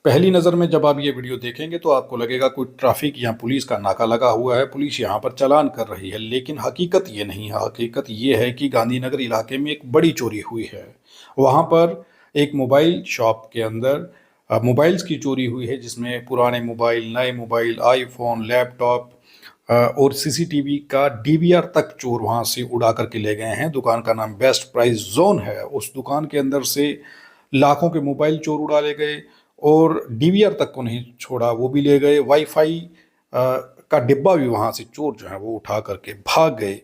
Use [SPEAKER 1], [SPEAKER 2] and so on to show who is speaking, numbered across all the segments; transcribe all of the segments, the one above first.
[SPEAKER 1] पहली नज़र में जब आप ये वीडियो देखेंगे तो आपको लगेगा कोई ट्रैफिक या पुलिस का नाका लगा हुआ है, पुलिस यहाँ पर चालान कर रही है। लेकिन हकीकत ये नहीं है। हकीकत ये है कि गांधीनगर इलाके में एक बड़ी चोरी हुई है। वहाँ पर एक मोबाइल शॉप के अंदर मोबाइल्स की चोरी हुई है, जिसमें पुराने मोबाइल, नए मोबाइल, आईफोन, लैपटॉप और सीसीटीवी का डीवीआर तक चोर वहाँ से उड़ा करके ले गए हैं। दुकान का नाम बेस्ट प्राइस जोन है। उस दुकान के अंदर से लाखों के मोबाइल चोर उड़ा ले गए और डीवीआर तक को नहीं छोड़ा, वो भी ले गए। वाईफाई का डिब्बा भी वहाँ से चोर जो है वो उठा करके भाग गए।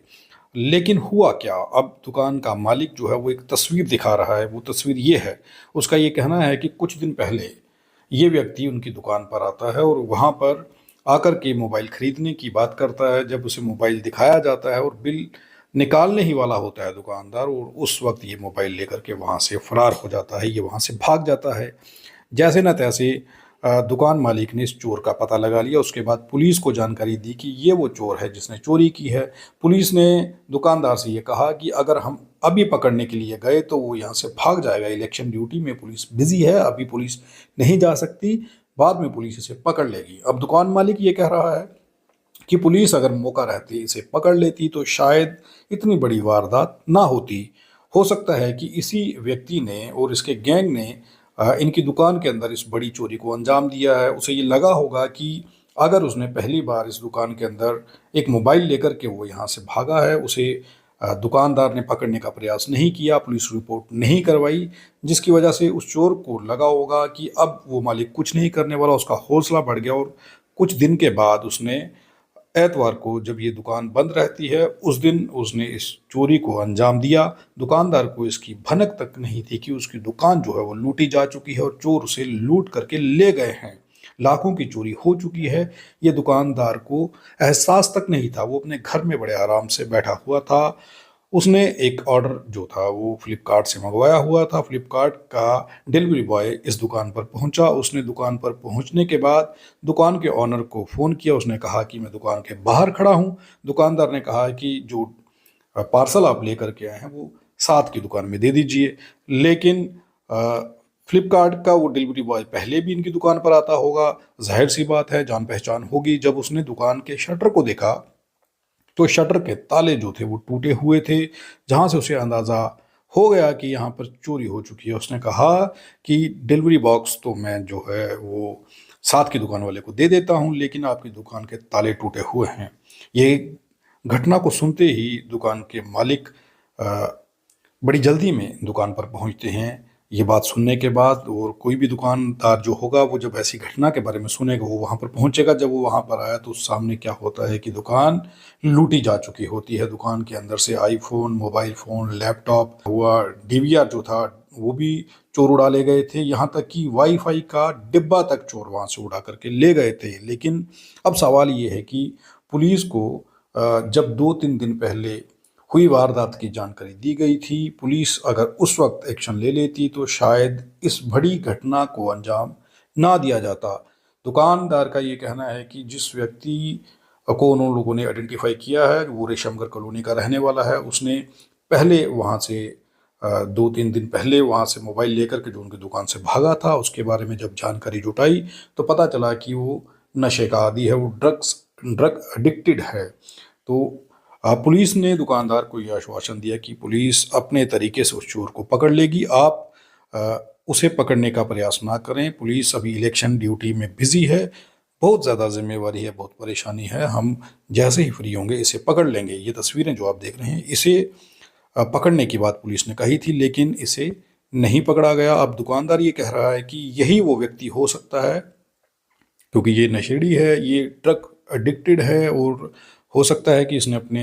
[SPEAKER 1] लेकिन हुआ क्या, अब दुकान का मालिक जो है वो एक तस्वीर दिखा रहा है। वो तस्वीर ये है, उसका ये कहना है कि कुछ दिन पहले ये व्यक्ति उनकी दुकान पर आता है और वहाँ पर आकर के मोबाइल खरीदने की बात करता है। जब उसे मोबाइल दिखाया जाता है और बिल निकालने ही वाला होता है दुकानदार, और उस वक्त ये मोबाइल लेकर के वहाँ से फरार हो जाता है, ये वहाँ से भाग जाता है। जैसे न तैसे दुकान मालिक ने इस चोर का पता लगा लिया। उसके बाद पुलिस को जानकारी दी कि ये वो चोर है जिसने चोरी की है। पुलिस ने दुकानदार से ये कहा कि अगर हम अभी पकड़ने के लिए गए तो वो यहाँ से भाग जाएगा। इलेक्शन ड्यूटी में पुलिस बिजी है, अभी पुलिस नहीं जा सकती, बाद में पुलिस इसे पकड़ लेगी। अब दुकान मालिक ये कह रहा है कि पुलिस अगर मौका रहती इसे पकड़ लेती तो शायद इतनी बड़ी वारदात ना होती। हो सकता है कि इसी व्यक्ति ने और इसके गैंग ने इनकी दुकान के अंदर इस बड़ी चोरी को अंजाम दिया है। उसे ये लगा होगा कि अगर उसने पहली बार इस दुकान के अंदर एक मोबाइल लेकर के वो यहाँ से भागा है, उसे दुकानदार ने पकड़ने का प्रयास नहीं किया, पुलिस रिपोर्ट नहीं करवाई, जिसकी वजह से उस चोर को लगा होगा कि अब वो मालिक कुछ नहीं करने वाला। उसका हौसला बढ़ गया और कुछ दिन के बाद उसने एतवार को, जब ये दुकान बंद रहती है, उस दिन उसने इस चोरी को अंजाम दिया। दुकानदार को इसकी भनक तक नहीं थी कि उसकी दुकान जो है वो लूटी जा चुकी है और चोर उसे लूट करके ले गए हैं। लाखों की चोरी हो चुकी है। ये दुकानदार को एहसास तक नहीं था। वो अपने घर में बड़े आराम से बैठा हुआ था। उसने एक ऑर्डर जो था वो फ्लिपकार्ट से मंगवाया हुआ था। फ्लिपकार्ट का डिलीवरी बॉय इस दुकान पर पहुंचा। उसने दुकान पर पहुंचने के बाद दुकान के ऑनर को फ़ोन किया। उसने कहा कि मैं दुकान के बाहर खड़ा हूं। दुकानदार ने कहा कि जो पार्सल आप लेकर के आए हैं वो साथ की दुकान में दे दीजिए। लेकिन फ्लिपकार्ट का वो डिलीवरी बॉय पहले भी इनकी दुकान पर आता होगा, जाहिर सी बात है, जान पहचान होगी। जब उसने दुकान के शटर को देखा तो शटर के ताले जो थे वो टूटे हुए थे, जहां से उसे अंदाज़ा हो गया कि यहाँ पर चोरी हो चुकी है। उसने कहा कि डिलीवरी बॉक्स तो मैं जो है वो साथ की दुकान वाले को दे देता हूँ, लेकिन आपकी दुकान के ताले टूटे हुए हैं। ये घटना को सुनते ही दुकान के मालिक अ, बड़ी जल्दी में दुकान पर पहुंचते हैं। ये बात सुनने के बाद, और कोई भी दुकानदार जो होगा वो जब ऐसी घटना के बारे में सुनेगा वो वहाँ पर पहुंचेगा। जब वो वहाँ पर आया तो सामने क्या होता है कि दुकान लूटी जा चुकी होती है। दुकान के अंदर से आईफोन, मोबाइल फ़ोन, लैपटॉप हुआ, डीवीआर जो था वो भी चोर उड़ा ले गए थे। यहाँ तक कि वाईफाई का डिब्बा तक चोर वहाँ से उड़ा करके ले गए थे। लेकिन अब सवाल ये है कि पुलिस को जब 2-3 दिन पहले हुई वारदात की जानकारी दी गई थी, पुलिस अगर उस वक्त एक्शन ले लेती तो शायद इस बड़ी घटना को अंजाम ना दिया जाता। दुकानदार का ये कहना है कि जिस व्यक्ति को उन लोगों ने आइडेंटिफाई किया है वो रेशमगर कॉलोनी का रहने वाला है। उसने पहले वहाँ से 2-3 दिन पहले वहाँ से मोबाइल लेकर के जो उनकी दुकान से भागा था, उसके बारे में जब जानकारी जुटाई तो पता चला कि वो नशे का आदी है, वो ड्रग एडिक्टेड है। तो पुलिस ने दुकानदार को यह आश्वासन दिया कि पुलिस अपने तरीके से उस चोर को पकड़ लेगी, आप उसे पकड़ने का प्रयास ना करें। पुलिस अभी इलेक्शन ड्यूटी में बिजी है, बहुत ज़्यादा जिम्मेवारी है, बहुत परेशानी है, हम जैसे ही फ्री होंगे इसे पकड़ लेंगे। ये तस्वीरें जो आप देख रहे हैं, इसे पकड़ने की बात पुलिस ने कही थी, लेकिन इसे नहीं पकड़ा गया। अब दुकानदार ये कह रहा है कि यही वो व्यक्ति हो सकता है, क्योंकि ये नशेड़ी है, ये ड्रग एडिक्टेड है, और हो सकता है कि इसने अपने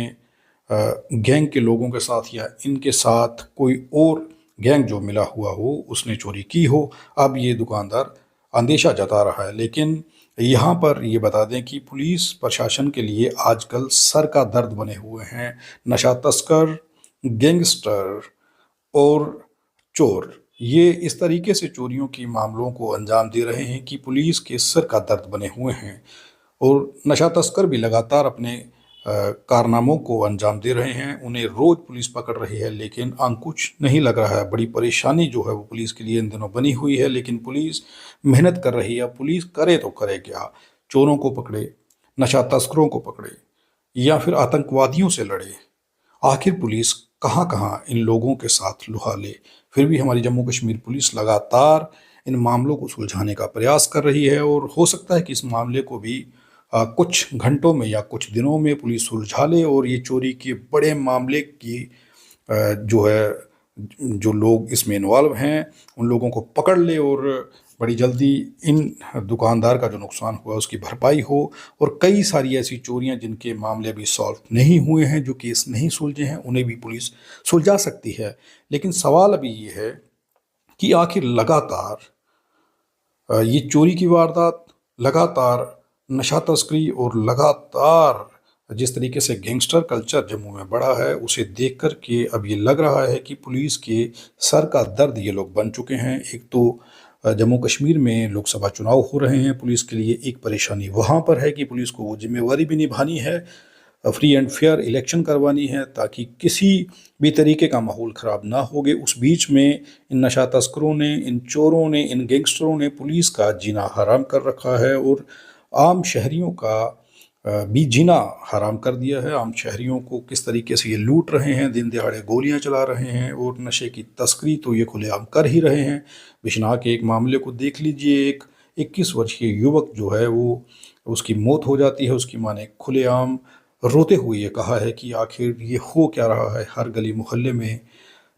[SPEAKER 1] गैंग के लोगों के साथ या इनके साथ कोई और गैंग जो मिला हुआ हो उसने चोरी की हो। अब ये दुकानदार अंदेशा जता रहा है। लेकिन यहाँ पर ये बता दें कि पुलिस प्रशासन के लिए आजकल सर का दर्द बने हुए हैं नशा तस्कर, गैंगस्टर और चोर। ये इस तरीके से चोरियों की मामलों को अंजाम दे रहे हैं कि पुलिस के सर का दर्द बने हुए हैं। और नशा तस्कर भी लगातार अपने कारनामों को अंजाम दे रहे हैं, उन्हें रोज पुलिस पकड़ रही है लेकिन अंकुश नहीं लग रहा है। बड़ी परेशानी जो है वो पुलिस के लिए इन दिनों बनी हुई है, लेकिन पुलिस मेहनत कर रही है। पुलिस करे तो करे क्या? चोरों को पकड़े, नशा तस्करों को पकड़े या फिर आतंकवादियों से लड़े? आखिर पुलिस कहाँ कहाँ इन लोगों के साथ लुहा ले? फिर भी हमारी जम्मू कश्मीर पुलिस लगातार इन मामलों को सुलझाने का प्रयास कर रही है और हो सकता है कि इस मामले को भी कुछ घंटों में या कुछ दिनों में पुलिस सुलझा ले और ये चोरी के बड़े मामले की जो है जो लोग इसमें इन्वॉल्व हैं उन लोगों को पकड़ ले और बड़ी जल्दी इन दुकानदार का जो नुकसान हुआ उसकी भरपाई हो। और कई सारी ऐसी चोरियां जिनके मामले अभी सॉल्व नहीं हुए हैं, जो केस नहीं सुलझे हैं, उन्हें भी पुलिस सुलझा सकती है। लेकिन सवाल अभी ये है कि आखिर लगातार ये चोरी की वारदात, लगातार नशा तस्करी और लगातार जिस तरीके से गैंगस्टर कल्चर जम्मू में बढ़ा है, उसे देख कर के अब ये लग रहा है कि पुलिस के सर का दर्द ये लोग बन चुके हैं। एक तो जम्मू कश्मीर में लोकसभा चुनाव हो रहे हैं, पुलिस के लिए एक परेशानी वहाँ पर है कि पुलिस को वो जिम्मेवारी भी निभानी है, फ्री एंड फेयर इलेक्शन करवानी है ताकि किसी भी तरीके का माहौल ख़राब ना होगे। उस बीच में इन नशा तस्करों ने, इन चोरों ने, इन गैंगस्टरों ने पुलिस का जीना हराम कर रखा है और आम शहरियों का भी जीना हराम कर दिया है। आम शहरियों को किस तरीके से ये लूट रहे हैं, दिन दिहाड़े गोलियां चला रहे हैं और नशे की तस्करी तो ये खुलेआम कर ही रहे हैं। बिश्नाह के एक मामले को देख लीजिए, एक 21 वर्षीय युवक जो है वो उसकी मौत हो जाती है। उसकी मां ने खुलेआम रोते हुए ये कहा है कि आखिर ये हो क्या रहा है, हर गली मोहल्ले में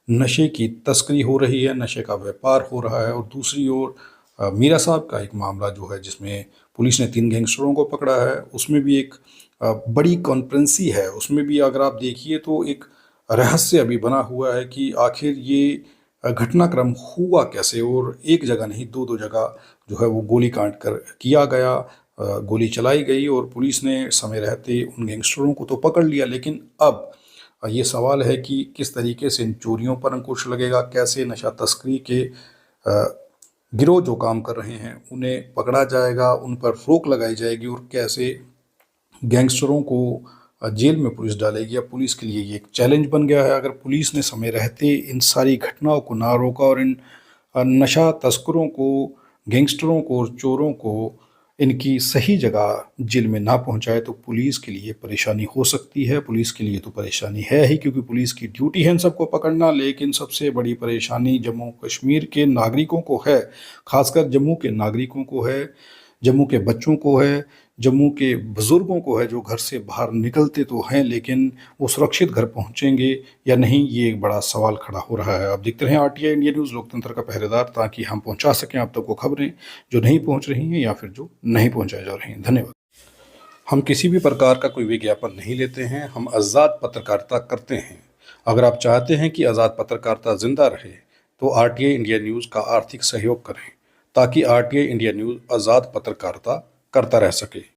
[SPEAKER 1] नशे की तस्करी हो रही है, नशे का व्यापार हो रहा है। और दूसरी ओर मीरा साहब का एक मामला जो है जिसमें पुलिस ने 3 गैंगस्टरों को पकड़ा है, उसमें भी एक बड़ी कॉन्स्पिरेसी है। उसमें भी अगर आप देखिए तो एक रहस्य अभी बना हुआ है कि आखिर ये घटनाक्रम हुआ कैसे, और एक जगह नहीं 2-2 जगह जो है वो गोली कांड कर किया गया, गोली चलाई गई और पुलिस ने समय रहते उन गैंगस्टरों को तो पकड़ लिया। लेकिन अब ये सवाल है कि किस तरीके से इन चोरियों पर अंकुश लगेगा, कैसे नशा तस्करी के गिरोह जो काम कर रहे हैं उन्हें पकड़ा जाएगा, उन पर रोक लगाई जाएगी और कैसे गैंगस्टरों को जेल में पुलिस डालेगी। अब पुलिस के लिए ये एक चैलेंज बन गया है। अगर पुलिस ने समय रहते इन सारी घटनाओं को ना रोका और इन नशा तस्करों को, गैंगस्टरों को और चोरों को इनकी सही जगह जेल में ना पहुंचाए तो पुलिस के लिए परेशानी हो सकती है। पुलिस के लिए तो परेशानी है ही, क्योंकि पुलिस की ड्यूटी है इन सबको पकड़ना, लेकिन सबसे बड़ी परेशानी जम्मू कश्मीर के नागरिकों को है, खासकर जम्मू के नागरिकों को है, जम्मू के बच्चों को है, जम्मू के बुज़ुर्गों को है, जो घर से बाहर निकलते तो हैं लेकिन वो सुरक्षित घर पहुंचेंगे या नहीं, ये एक बड़ा सवाल खड़ा हो रहा है। आप देखते रहें आरटीआई इंडिया न्यूज़, लोकतंत्र का पहरेदार, ताकि हम पहुंचा सकें आप तक वो खबरें जो नहीं पहुंच रही हैं या फिर जो नहीं पहुंचाई जा रही हैं। धन्यवाद। हम किसी भी प्रकार का कोई विज्ञापन नहीं लेते हैं, हम आज़ाद पत्रकारिता करते हैं। अगर आप चाहते हैं कि आज़ाद पत्रकारिता जिंदा रहे तो आरटीआई इंडिया न्यूज़ का आर्थिक सहयोग करें ताकि आरटीआई इंडिया न्यूज़ आज़ाद पत्रकारिता करता रह सके।